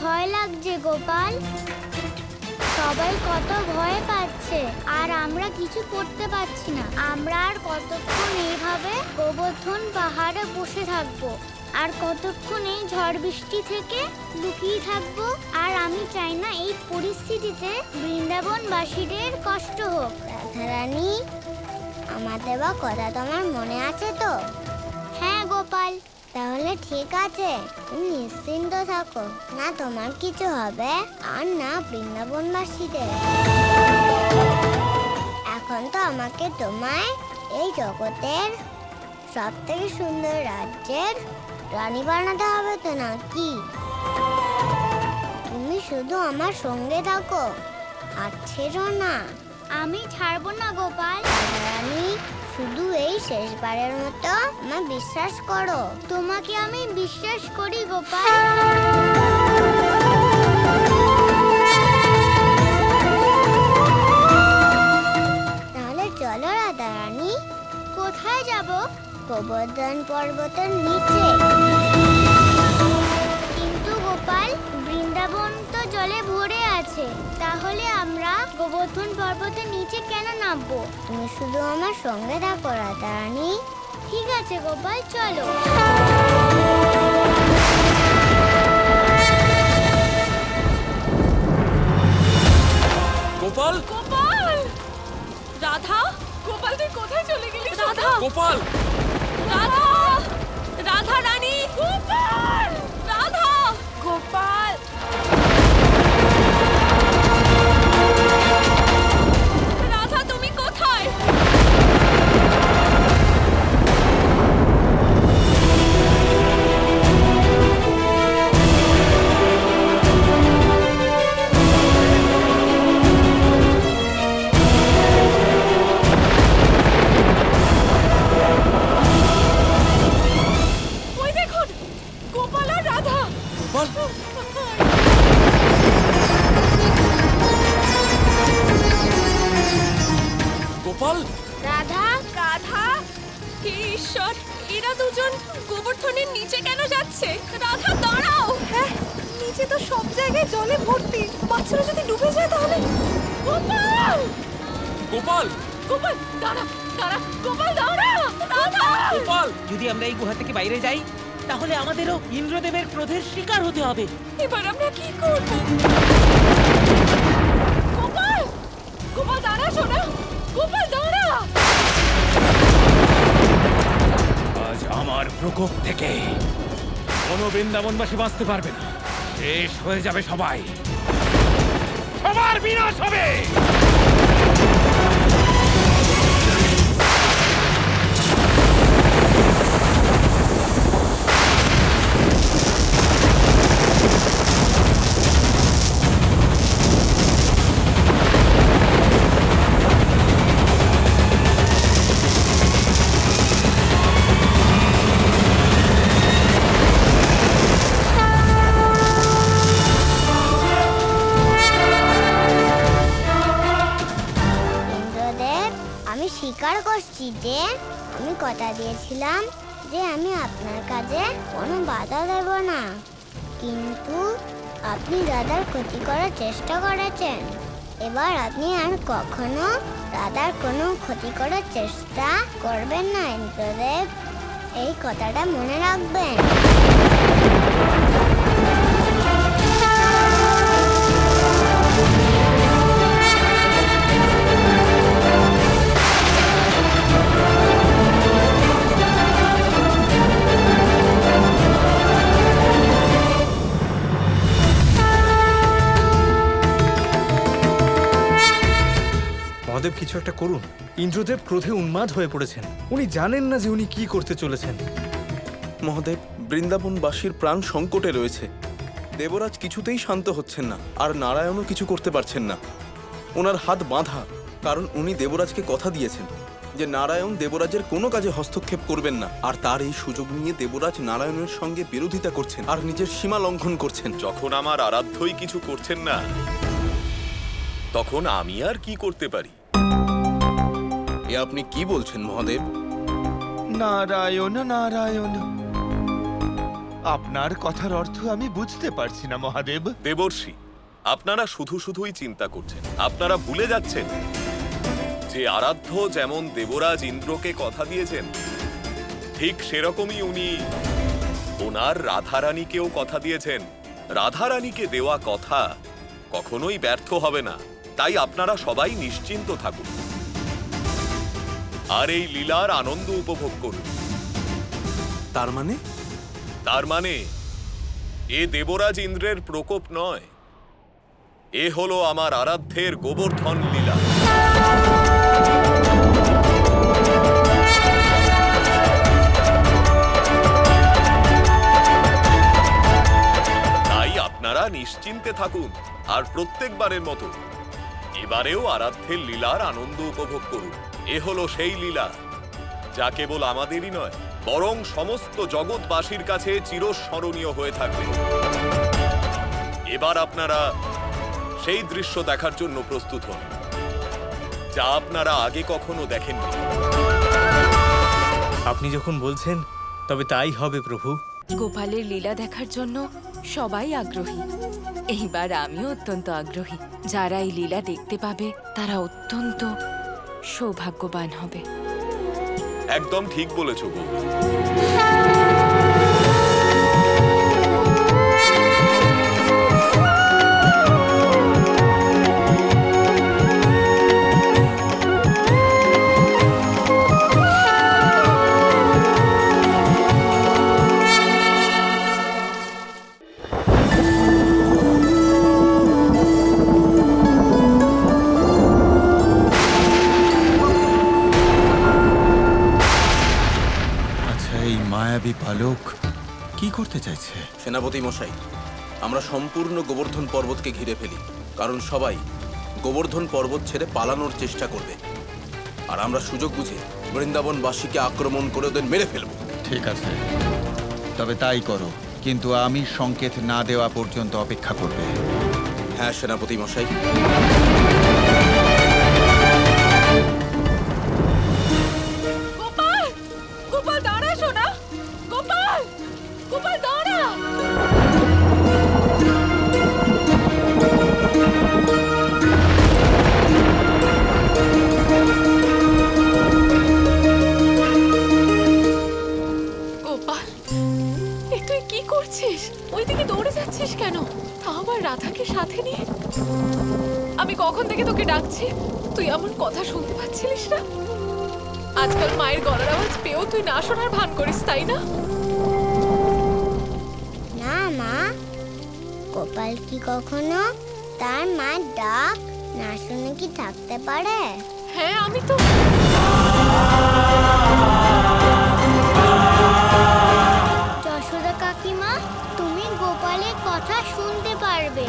ভয় লাগছে গোপাল। সবাই কত ভয় পাচ্ছে, আর আমরা কিছু করতে পারছি না। আমরা আর কতক্ষণ এইভাবে গোবর্ধন পাহাড়ে বসে থাকবো, আর কতক্ষণ এই ঝড় বৃষ্টি থেকে লুকিয়ে থাকবো। আর আমি চাই না এই পরিস্থিতিতে বৃন্দাবনবাসীদের কষ্ট হোক। রাধারানী, আমার দেওয়া কথা তোমার মনে আছে তো? হ্যাঁ গোপাল। তাহলে ঠিক আছে, তুমি নিশ্চিন্ত থাকো, না তোমার কিছু হবে আর না বৃন্দাবনবাসীদের। এখন তো আমাকে তোমায় এই জগতের সব থেকে সুন্দর রাজ্যের রানী বানাতে হবে তো নাকি? তুমি শুধু আমার সঙ্গে থাকো, আর ছেড়ো না। আমি ছাড়বো না গোপাল। রানী, শুধু এই শেষবারের মতো আমার বিশ্বাস করো। তোমাকে আমি বিশ্বাস করি গোপাল। তাহলে চলো রাধারানী। কোথায় যাব? গোবর্ধন পর্বতের নিচে। কিন্তু গোপাল, বৃন্দাবন তো জলে ভরে আছে, তাহলে আমরা গোবর্ধন পর্বতের নিচে কেন নামবো? তুমি শুধু আমার সঙ্গে থাকো রাধারানী। ঠিক আছে গোপাল, চলো। গোপাল! গোপাল! রাধা! গোপাল, তুই কোথায় চলে গেলি? রাধা! গোপাল! রাধা! রাধা রানী! গোপাল! রাধা! গোপাল! রাধা, তুমি কোথায়? ওই দেখুন, গোপাল আর রাধা। গোপাল! গোপাল! রাধা! রাধা! হে ঈশ্বর, এরা দুজন গোবর্ধনের নিচে কেন যাচ্ছে? রাধা, দাঁড়াও! হ্যাঁ, নিচে তো সব জায়গায় জলে ভর্তি। বাচ্চারা যদি ডুবে যায় তাহলে? গোপাল! গোপাল! গোপাল, দাঁড়া! দাঁড়া! গোপাল, দাঁড়া! রাধা! গোপাল! যদি আমরা এই গুহা থেকে বাইরে যাই, তাহলে আমাদেরও ইন্দ্রদেবের ক্রোধের শিকার হতে হবে। এবার আমরা কি করব? গোপাল! গোপাল, দাঁড়া সোনা! গোপাল, দাঁড়া! আজ আমার প্রকোপ থেকে কোনো বৃন্দাবনবাসী বাঁচতে পারবে না। শেষ হয়ে যাবে সবাই। সবার বিনাশ হবে। স্বীকার করছি যে আমি কথা দিয়েছিলাম যে আমি আপনার কাজে কোনো বাধা দেব না, কিন্তু আপনি রাধার ক্ষতি করার চেষ্টা করেছেন। এবার আপনি আর কখনো রাধার কোনো ক্ষতি করার চেষ্টা করবেন না ইন্দ্রদেব, এই কথাটা মনে রাখবেন। মহাদেব, কিছু একটা করুন। ইন্দ্রদেব ক্রোধে উন্মাদ হয়ে পড়েছেন। উনি জানেন না যে উনি কি করতে চলেছেন। মহাদেব, বৃন্দাবনবাসীর প্রাণ সংকটে রয়েছে। দেবরাজ কিছুতেই শান্ত হচ্ছেন না, আর নারায়ণও কিছু করতে পারছেন না। ওনার হাত বাঁধা, কারণ উনি দেবরাজকে কথা দিয়েছেন যে নারায়ণ দেবরাজের কোনো কাজে হস্তক্ষেপ করবেন না, আর তার এই সুযোগ নিয়ে দেবরাজ নারায়ণের সঙ্গে বিরোধিতা করছেন আর নিজের সীমা লঙ্ঘন করছেন। যখন আমার আরাধ্যই কিছু করছেন না, তখন আমি আর কি করতে পারি? এ আপনি কি বলছেন মহাদেব? নারায়ণ নারায়ণ, আপনার কথার অর্থ আমি বুঝতে পারছি না মহাদেব। দেবর্ষি, আপনারা শুধু শুধুই চিন্তা করছেন। আপনারা ভুলে যাচ্ছেন যে আরাধ্য যেমন দেবরাজ ইন্দ্রকে কথা দিয়েছেন, ঠিক সেরকমই উনি ওনার রাধারানীকেও কথা দিয়েছেন। রাধারানীকে দেওয়া কথা কখনোই ব্যর্থ হবে না। তাই আপনারা সবাই নিশ্চিন্ত থাকুন আর এই লীলার আনন্দ উপভোগ করুন। তার মানে এ দেবরাজ ইন্দ্রের প্রকোপ নয়, এ হলো আমার আরাধ্যের গোবর্ধন লীলা। তাই আপনারা নিশ্চিন্তে থাকুন আর প্রত্যেকবারের মতো এবারেও আরাধ্যের লীলার আনন্দ উপভোগ করুন। এ হলো সেই লীলা যা কেবল আমাদেরই নয়, বরং সমস্ত জগৎবাসীর কাছে চিরস্মরণীয় হয়ে থাকবে। এবার আপনারা সেই দৃশ্য দেখার জন্য প্রস্তুত হন যা আপনারা আগে কখনো দেখেননি। আপনি যখন বলছেন তবে তাই হবে প্রভু। গোপালের লীলা দেখার জন্য সবাই আগ্রহী। এইবার আমিও অত্যন্ত আগ্রহী। যারা এই লীলা দেখতে পাবে তারা অত্যন্ত সৌভাগ্যবান হবে। একদম ঠিক বলেছ গৌরী। মায়াবী বালক কি করতে চাইছে? সেনাপতি মশাই, আমরা সম্পূর্ণ গোবর্ধন পর্বতকে ঘিরে ফেলি, কারণ সবাই গোবর্ধন পর্বত ছেড়ে পালানোর চেষ্টা করবে। আর আমরা সুযোগ বুঝে বৃন্দাবনবাসীকে আক্রমণ করে ওদের মেরে ফেলব। ঠিক আছে, তবে তাই করো, কিন্তু আমি সংকেত না দেওয়া পর্যন্ত অপেক্ষা করবে। হ্যাঁ সেনাপতি মশাই। গোপাল, গোপাল দাঁড়া সোনা। গোপাল, গোপাল দাঁড়া। গোপাল, তুই কি করছিস? ওইদিকে দৌড়ে যাচ্ছিস কেন? তা আবার রাধাকে সাথে নিয়ে। আমি কখন থেকে তোকে ডাকছি, তুই আমার কথা শুনতে পাচ্ছিলিস না? আজকাল মায়ের গলার আওয়াজ পেয়েও তুই না শোনার ভান করিস, তাই না? না মা, গোপাল কি কখনো তার মার ডাক না শুনে কি থাকতে পারে? হ্যাঁ, আমি তো যশোদা কাকিমা, তুমি গোপালের কথা শুনতে পারবে।